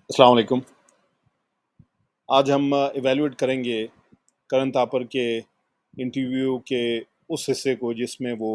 अस्सलाम वालेकुम। आज हम इवैल्यूएट करेंगे करण थापर के इंटरव्यू के उस हिस्से को जिसमें वो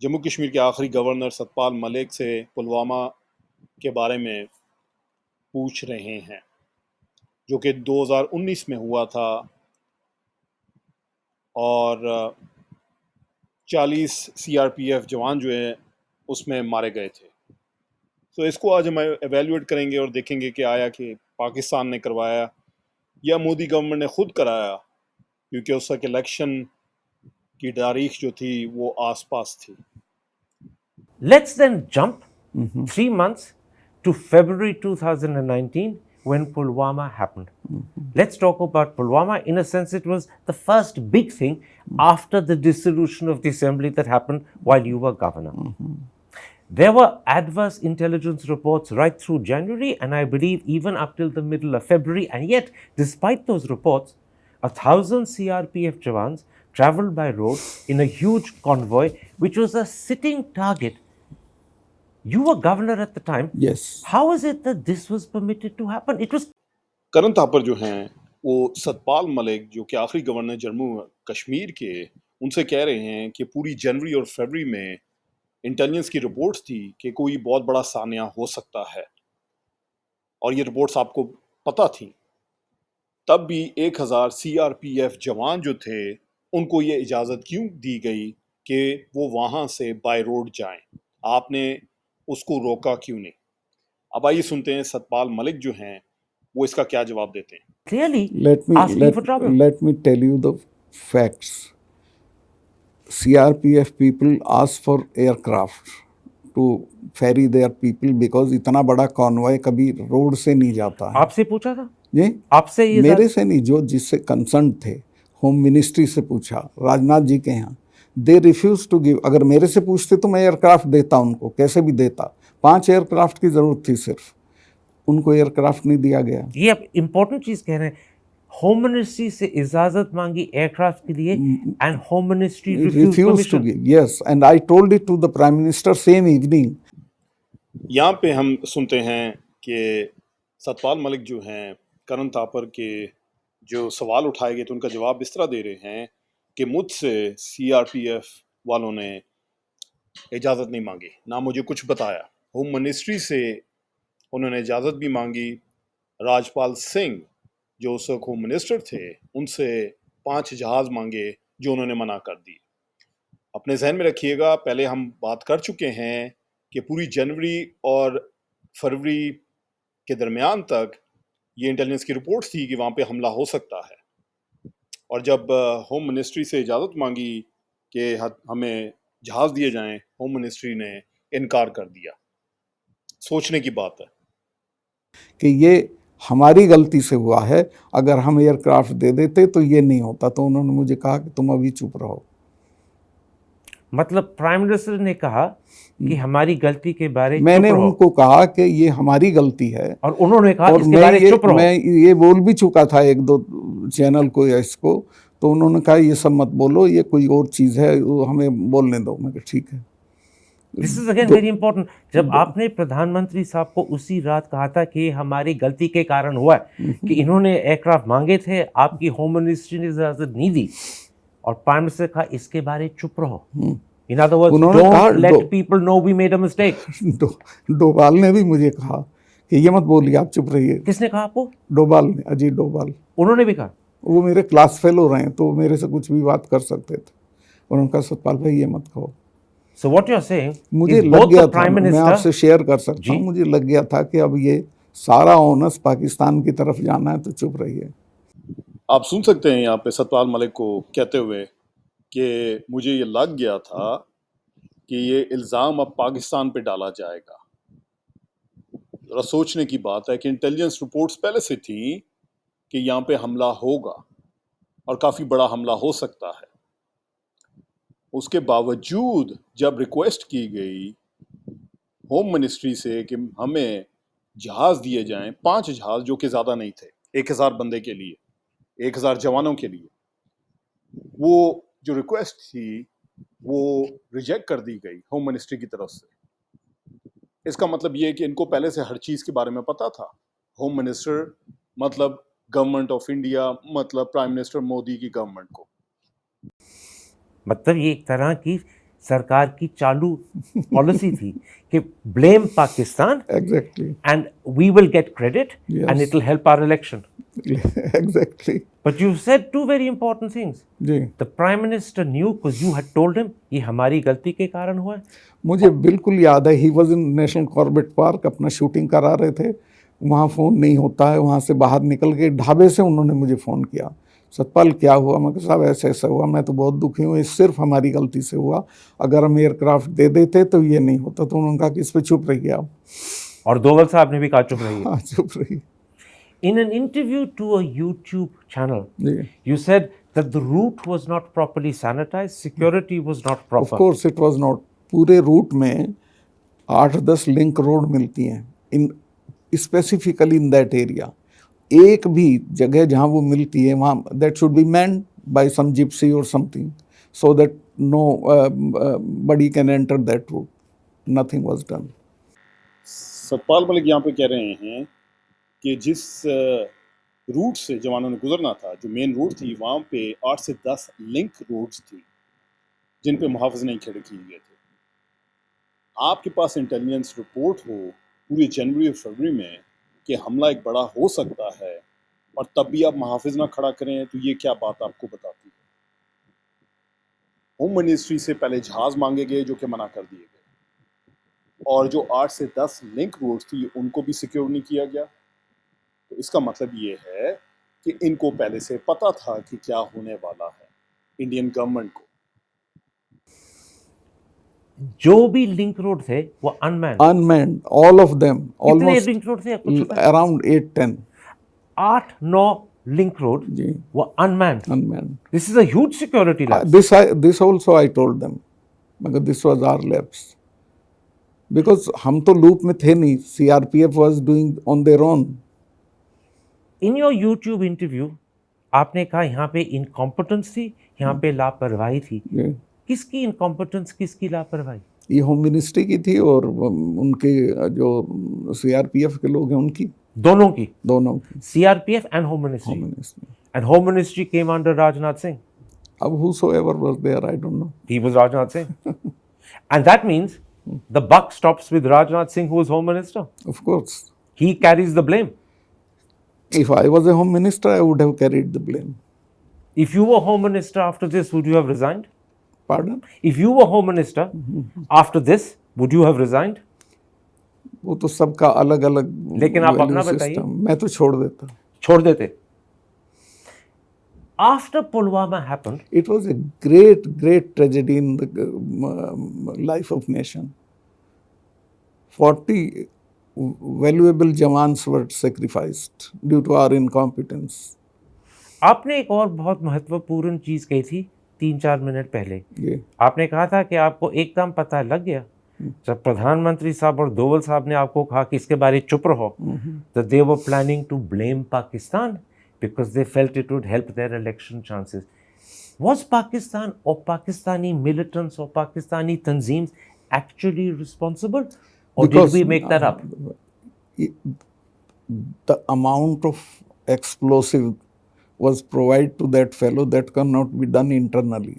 जम्मू कश्मीर के आखिरी गवर्नर सतपाल मलिक से पुलवामा के बारे में पूछ रहे हैं, जो कि 2019 में हुआ था और 40 सीआरपीएफ जवान जो हैं उसमें मारे गए थे। तो इसको आज हम एवेल्यूएट करेंगे और देखेंगे कि आया कि पाकिस्तान ने करवाया या मोदी गवर्नमेंट ने खुद कराया, क्योंकि उस वक्त इलेक्शन की तारीख जो थी वो आसपास थी। Let's then jump 3 months to February 2019 when Pulwama happened. Let's talk about Pulwama. In a sense, it was the first big thing after the dissolution of the assembly that happened while you were governor. There were adverse intelligence reports right through January, and I believe even up till the middle of February. And yet, despite those reports, 1,000 CRPF Jawans traveled by road in a huge convoy, which was a sitting target. You were governor at the time. Yes. How is it that this was permitted to happen? It was करण थापर जो हैं वो सतपाल मलिक, जो कि आखिरी governor Jammu Kashmir के, उनसे कह रहे हैं कि पूरी जनवरी और फरवरी में इंटेलिजेंस की रिपोर्ट्स थी कि कोई बहुत बड़ा सानिया हो सकता है, और ये रिपोर्ट्स आपको पता थी। तब भी 1000 सीआरपीएफ जवान जो थे उनको ये इजाज़त क्यों दी गई कि वो वहाँ से बाय रोड जाएं? आपने उसको रोका क्यों नहीं? अब आइए सुनते हैं सतपाल मलिक जो हैं वो इसका क्या जवाब देते हैं। clearly Let asking for trouble. me tell you the facts. CRPF people asked for aircraft to ferry their people because इतना बड़ा कॉन्वॉय कभी रोड से नहीं जाता है। आपसे पूछा था? जी, आपसे ये मेरे से नहीं, जो जिससे कंसर्न थे होम मिनिस्ट्री से पूछा, राजनाथ जी के यहाँ। They refuse to give. अगर मेरे से पूछते तो मैं एयरक्राफ्ट देता उनको, कैसे भी देता। 5 एयरक्राफ्ट की जरूरत थी सिर्फ, उनको एयरक्राफ्ट नहीं दिया गया। ये आप इम्पोर्टेंट चीज कह रहे हैं। होम मिनिस्ट्री से इजाजत मांगी एयरक्राफ्ट के लिए and home ministry refused to permission. give. Yes, and I told it to the Prime Minister same evening. यहाँ पे हम सुनते हैं कि सतपाल मलिक जो हैं करण थापर के जो सवाल उठाए गए थे उनका जवाब इस तरह दे रहे हैं कि मुझसे सीआरपीएफ वालों ने इजाज़त नहीं मांगी, ना मुझे कुछ बताया। होम मिनिस्ट्री से उन्होंने इजाज़त भी मांगी। राजपाल सिंह जो उस वक्त होम मिनिस्टर थे उनसे 5 जहाज़ मांगे जो उन्होंने मना कर दिए। अपने जहन में रखिएगा, पहले हम बात कर चुके हैं कि पूरी जनवरी और फरवरी के दरमियान तक ये इंटेलिजेंस की रिपोर्ट्स थी कि वहाँ पे हमला हो सकता है, और जब होम मिनिस्ट्री से इजाज़त मांगी कि हमें जहाज़ दिए जाएं, होम मिनिस्ट्री ने इनकार कर दिया। सोचने की बात है कि ये हमारी गलती से हुआ है, अगर हम एयरक्राफ्ट दे देते तो ये नहीं होता। तो उन्होंने मुझे कहा कि तुम अभी चुप रहो। मतलब प्राइम मिनिस्टर ने कहा कि हमारी गलती के बारे में मैंने चुप रहो, उनको कहा कि ये हमारी गलती है, और उन्होंने कहा और इसके बारे में चुप रहो। मैं ये बोल भी चुका था एक दो चैनल को या इसको, तो उन्होंने कहा ये सब मत बोलो, ये कोई और चीज़ है, वो हमें बोलने दो। मैं कहा ठीक है। This is again very important. जब आपने प्रधानमंत्री साहब को उसी रात कहा था कि हमारी गलती के कारण हुआ है कि इन्होंने एयरक्राफ्ट मांगे थे, आपकी होम मिनिस्ट्री ने इजाजत नहीं दी, और प्राइम मिनिस्टर कहा इसके बारे में चुप रहो। In other words, don't let people know we made a mistake. Doval ने भी मुझे कहा कि ये मत बोलिए, आप चुप रहिए। किसने कहा आपको? डोभाल ने, अजीत डोभाल। उन्होंने भी कहा? वो मेरे क्लास फेलो रहे हैं, तो मेरे से कुछ भी बात कर सकते थे। उन्होंने कहा सतपाल भाई ये मत कहो। So what you're saying मुझे is लग both गया the था, Prime मैं Minister, आपसे शेयर कर सकता जी? हूँ, मुझे लग गया था कि अब ये सारा ओनस पाकिस्तान की तरफ जाना है, तो चुप रहिए। आप सुन सकते हैं यहाँ पे सतपाल मलिक को कहते हुए कि मुझे ये लग गया था कि ये इल्ज़ाम अब पाकिस्तान पे डाला जाएगा। ज़रा सोचने की बात है कि इंटेलिजेंस रिपोर्ट्स पहले से थी कि यहाँ पे हमला होगा और काफ़ी बड़ा हमला हो सकता है। उसके बावजूद जब रिक्वेस्ट की गई होम मिनिस्ट्री से कि हमें जहाज़ दिए जाएं, 5 जहाज़ जो कि ज़्यादा नहीं थे, 1000 बंदे के लिए, 1000 जवानों के लिए, वो जो रिक्वेस्ट थी वो रिजेक्ट कर दी गई होम मिनिस्ट्री की तरफ से। इसका मतलब ये है कि इनको पहले से हर चीज के बारे में पता था। होम मिनिस्टर मतलब गवर्नमेंट ऑफ इंडिया, मतलब प्राइम मिनिस्टर मोदी की गवर्नमेंट को। मतलब ये एक तरह की सरकार की चालू पॉलिसी थी कि blame Pakistan Exactly. and we will get credit and Yes. it will help our election. Exactly. But you said two very important things. जी, The prime minister knew because you had told him ये हमारी गलती के कारण हुआ है. मुझे बिल्कुल याद है, he was in national Corbett park, अपना शूटिंग करा रहे थे, वहाँ फ़ोन नहीं होता है, वहाँ से बाहर निकल के ढाबे से उन्होंने मुझे फ़ोन किया, सतपाल क्या हुआ? मैं कहा साहब ऐसे ऐसा हुआ, मैं तो बहुत दुखी हूँ, ये सिर्फ हमारी गलती से हुआ, अगर हम एयरक्राफ्ट दे देते तो ये नहीं होता। तो उन्होंने कहा कि इस पर चुप रहिए आप। और दोवल साहब ने भी कहा चुप रहिए. हाँ, चुप रहिए। In an interview to a YouTube channel, जी, you said that the route was not properly sanitized, security was not of proper. Course it was not. पूरे रूट में 8-10 लिंक रोड मिलती हैं, in specifically in that area. एक भी जगह जहाँ वो मिलती है वहाँ that should be manned by some gypsy और something, so that nobody can enter that route. Nothing was done. Satpal Malik यहाँ पे कह रहे हैं कि जिस रूट से जवानों ने गुजरना था, जो मेन रूट थी, वहाँ पे 8 से 10 लिंक रोड्स थी जिन पे मुहाफ़िज़ नहीं खड़े किए गए थे। आपके पास इंटेलिजेंस रिपोर्ट हो पूरे जनवरी और फरवरी में कि हमला एक बड़ा हो सकता है और तब भी आप मुहाफ़िज़ ना खड़ा करें, तो ये क्या बात आपको बताती है? होम मिनिस्ट्री से पहले जहाज़ मांगे गए जो कि मना कर दिए गए, और जो 8 से 10 लिंक रोड्स थी उनको भी सिक्योर नहीं किया गया। तो इसका मतलब ये है कि इनको पहले से पता था कि क्या होने वाला है, इंडियन गवर्नमेंट को। जो भी लिंक रोड थे वो unmanned. Unmanned all of them, कितने ऑलमोस्ट लिंक रोड थे आपको पता है? अराउंड 8-10। 8-9 लिंक रोड जी, वो unmanned. Unmanned. This is a huge security lapse. This also I told them, मगर this was our lapse, because हम तो लूप में थे नहीं, CRPF was doing on their own. In your YouTube interview, आपने कहा यहाँ पे इनकॉम्पिटेंस थी, यहाँ पे लापरवाही थी. किसकी इनकॉम्पिटेंस, किसकी लापरवाही? ये होम मिनिस्ट्री की थी और उनके जो सीआरपीएफ के लोग हैं उनकी, दोनों की. दोनों की। CRPF and Home Ministry. Home ministry. And Home Ministry came under Rajnath Singh. अब whosoever was there, I don't know. He was Rajnath Singh. And that means the buck stops with Rajnath Singh, who was Home Minister. Of course, He carries the blame. if I was a home minister, I would have carried the blame. If you were Home Minister after this, would you have resigned? Pardon? If you were Home Minister after this, would you have resigned? वो तो सबका अलग अलग लेकिन आप अपना value बताइए। system, मैं तो छोड़ देता। छोड़ देते. After Pulwama happened, It was a great, great tragedy in the life of nation. 40 valuable jawans were sacrificed due to our incompetence. आपने एक और बहुत महत्वपूर्ण चीज कही थी 3-4 मिनट पहले. ये आपने कहा था कि आपको एकदम पता लग गया जब प्रधानमंत्री साहब और दोवल साहब ने आपको कहा कि इसके बारे में चुप रहो, that they were planning to blame Pakistan because they felt it would help their election chances. Was Pakistan or Pakistani militants or Pakistani tanzeems actually responsible, or did we make that up? The amount of explosive was provided to that fellow that cannot be done internally.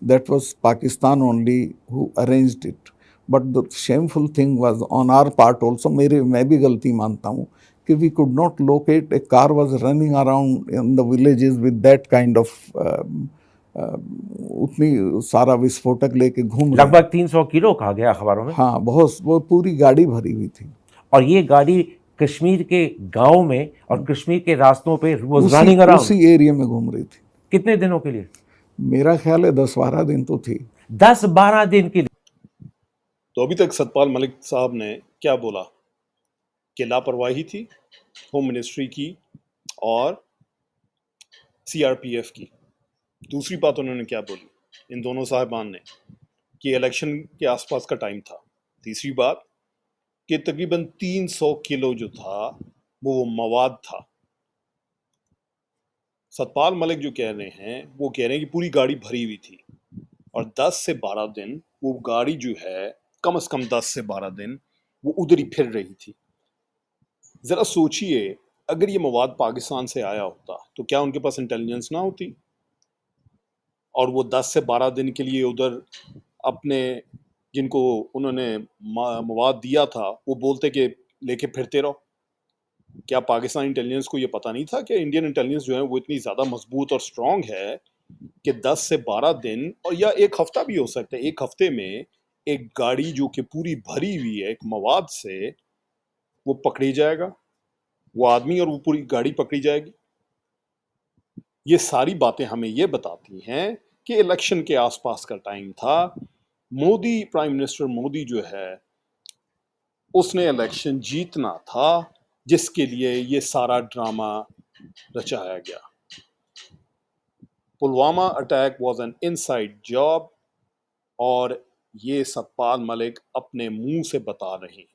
That was Pakistan only who arranged it. But the shameful thing was on our part also. मैं भी गलती मानता हूँ कि we could not locate, a car was running around in the villages with that kind of उतनी सारा विस्फोटक लेके घूम रहे। लगभग 300 किलो कहा गया अखबारों में. हाँ, बहुत, वो पूरी गाड़ी भरी हुई थी। और ये गाड़ी कश्मीर के गांव में और कश्मीर के रास्तों पे was running around. उसी एरिया में घूम रही थी। कितने दिनों के लिए? मेरा ख्याल है 10-12 दिन तो थी। 10-12 दिन के लिए. तो अभी तक सतपाल मलिक साहब ने क्या बोला कि लापरवाही थी होम मिनिस्ट्री की और सीआरपीएफ की। दूसरी बात उन्होंने क्या बोली इन दोनों साहिबान ने कि इलेक्शन के आसपास का टाइम था। तीसरी बात कि तकरीबन 300 किलो जो था वो मवाद था। सतपाल मलिक जो कह रहे हैं वो कह रहे हैं कि पूरी गाड़ी भरी हुई थी और 10 से 12 दिन वो गाड़ी जो है, कम से कम 10 से 12 दिन वो उधर ही फिर रही थी। ज़रा सोचिए, अगर ये मवाद पाकिस्तान से आया होता तो क्या उनके पास इंटेलिजेंस ना होती, और वो 10 से 12 दिन के लिए उधर अपने जिनको उन्होंने मवाद दिया था वो बोलते कि लेके फिरते रहो। क्या पाकिस्तान इंटेलिजेंस को ये पता नहीं था कि इंडियन इंटेलिजेंस जो है वो इतनी ज़्यादा मजबूत और स्ट्रांग है कि 10 से 12 दिन और या एक हफ्ता भी हो सकता है, एक हफ्ते में एक गाड़ी जो कि पूरी भरी हुई है एक मवाद से, वो पकड़ी जाएगा, वो आदमी और वो पूरी गाड़ी पकड़ी जाएगी। ये सारी बातें हमें ये बताती हैं कि इलेक्शन के आसपास का टाइम था। मोदी, प्राइम मिनिस्टर मोदी जो है उसने इलेक्शन जीतना था, जिसके लिए ये सारा ड्रामा रचाया गया। Pulwama attack was an inside job, और ये सतपाल मलिक अपने मुंह से बता रहे हैं।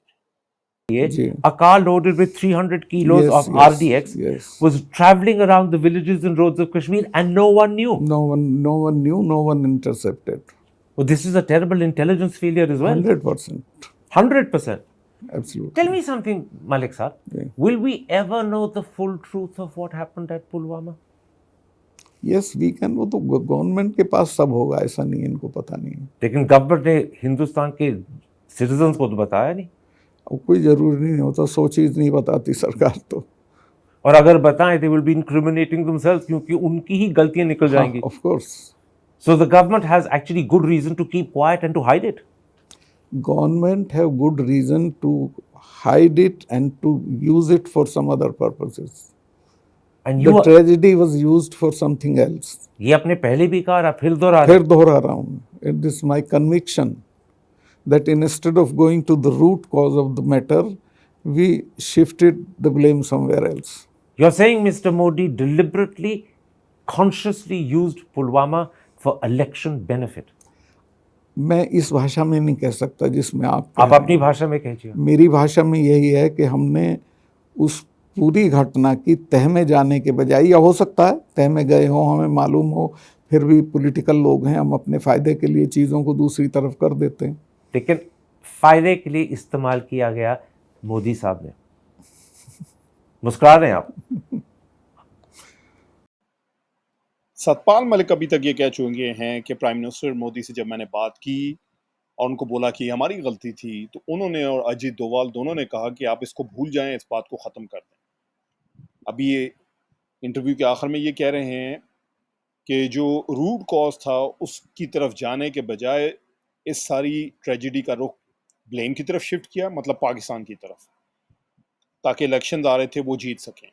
जी A car loaded with 300 kilos yes of yes RDX yes was traveling around the villages and roads of Kashmir and no one knew. no one knew, no one intercepted. Well, this is a terrible intelligence failure as well. 100%. 100%. Absolutely. Tell me something, Malik sir. Yeah. Will we ever know the full truth of what happened at Pulwama? Yes we can, वो तो government के पास सब होगा, ऐसा नहीं है इनको पता नहीं है। लेकिन गवर्नमेंट ने हिंदुस्तान के सिटीजन्स को तो बताया नहीं, अब कोई जरूरी नहीं होता, 100 चीज नहीं बताती सरकार तो। और अगर बताएं they will be incriminating themselves, क्योंकि उनकी ही गलतियां निकल जाएंगी। Of course so the government has actually good reason to keep quiet and to hide it. Government have good reason to hide it and to use it for some other purposes. And The tragedy was used for something else. ये अपने पहले भी कहा, फिर दोहरा रहा हूँ। It is my conviction that instead of going to the root cause of the matter, we shifted the blame somewhere else. You're saying Mr. Modi deliberately, consciously used Pulwama for election benefit. मैं इस भाषा में नहीं कह सकता जिसमें आप अपनी भाषा में कहिए। मेरी भाषा में यही है कि हमने उस पूरी घटना की तह में जाने के बजाय, या हो सकता है तह में गए हों, हमें मालूम हो, फिर भी पॉलिटिकल लोग हैं, हम अपने फायदे के लिए चीज़ों को दूसरी तरफ कर देते हैं। लेकिन फायदे के लिए इस्तेमाल किया गया मोदी साहब ने। मुस्कुरा रहे हैं आप। सतपाल मलिक अभी तक ये कह चुके हैं कि प्राइम मिनिस्टर मोदी से जब मैंने बात की और उनको बोला कि हमारी गलती थी, तो उन्होंने और अजीत डोभाल दोनों ने कहा कि आप इसको भूल जाएं, इस बात को ख़त्म कर दें। अभी ये इंटरव्यू के आखिर में ये कह रहे हैं कि जो रूट कॉज था उसकी तरफ जाने के बजाय इस सारी ट्रेजेडी का रुख ब्लेम की तरफ शिफ्ट किया, मतलब पाकिस्तान की तरफ, ताकि इलेक्शन आ रहे थे वो जीत सकें।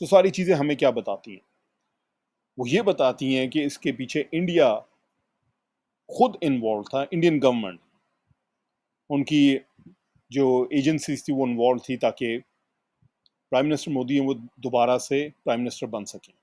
तो सारी चीज़ें हमें क्या बताती हैं? वो ये बताती हैं कि इसके पीछे इंडिया खुद इन्वॉल्व था, इंडियन गवर्नमेंट, उनकी जो एजेंसीज थी वो इन्वॉल्व थी ताकि प्राइम मिनिस्टर मोदी वो दोबारा से प्राइम मिनिस्टर बन सकें।